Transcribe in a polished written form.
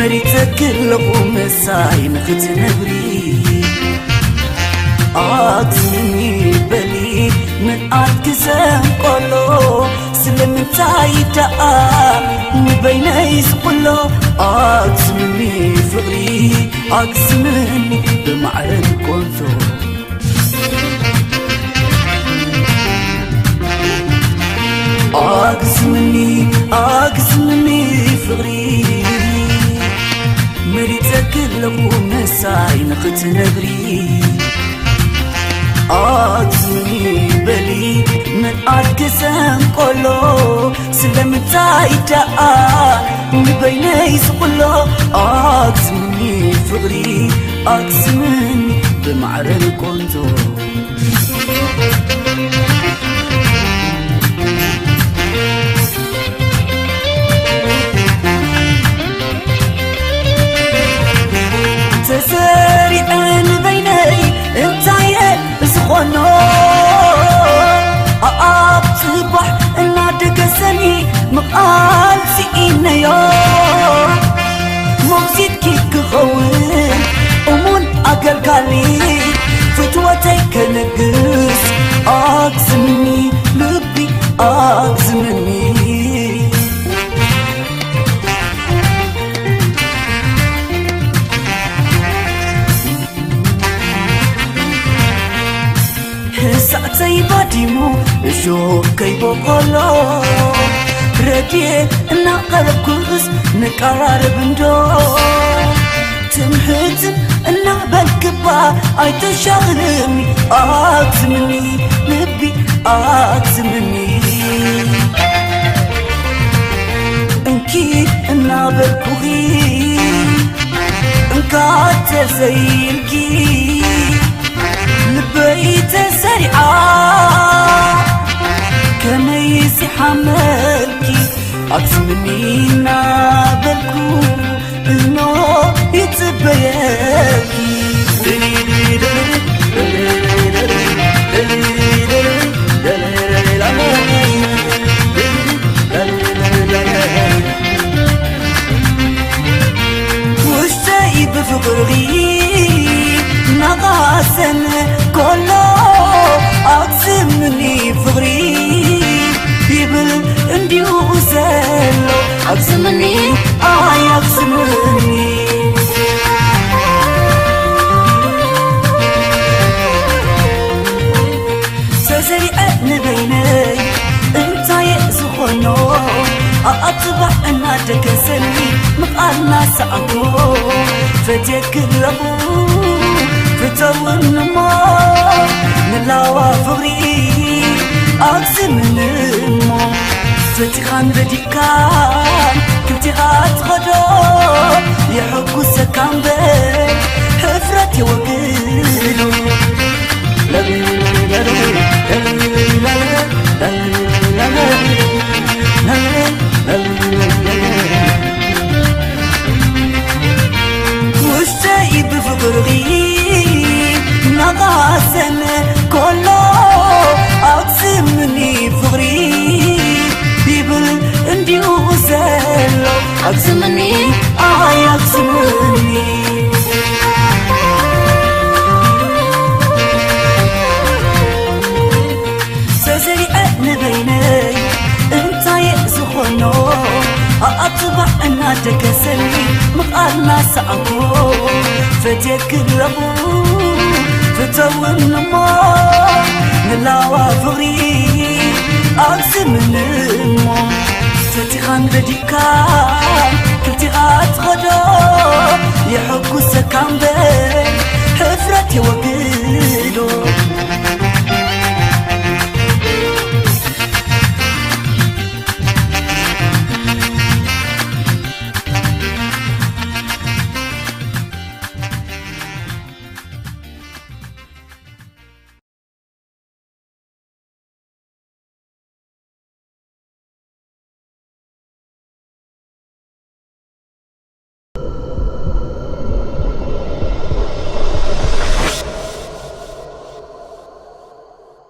مريتك اللقوم الساين ختنبري مني بلي من أركزم قلو سلم تايدا مبينيس قلو مني فغري مني بمعرن كنثو مني فغري مريتك اللقوم الساين ختنبري مني بلي من أركزم قلو سلم تايدا مبينيس قلو مني فغري مني بمعرن كنتو تساري بيني انتاي زخونو صبح نادق سني مقال سينيو موزيد كيك خوين أمون أقلقالي فتوتك نقص مني لبي مني ساعتي باديمو شو كيبو قلو ردي نقرب كوز نقرب ندو تمهد نقبل كبا اي تشغلني مني نبي مني انكي نقبل كوغي انكات زي الكي لبيت سريعة كما يسي حملكي مني نابلكو إنه يتبياكي واشتاقي بفقري نغاسن كله مني فغري يبل اندي وزلو مني مني سازري بيني انت يأزخونو أطبع أنا تكسني مقالنا سأقو فتيك اللبو فتون ما نلاوا فغري من المو فتخان رديكان كنتي غاتغدو يحكو سكان بي حفرتي وقلو واشتاقي بفقري نغاسن كله مني فغري بيبل اندي وزلو مني مني سازري بيني انت يأزخونو أطبع أنا تكسلي مقالنا سأقو فتيك اللبو فتون ما نلاوا فغري من المو فتخان رديكان كنتي غاتغدو يحكو سكان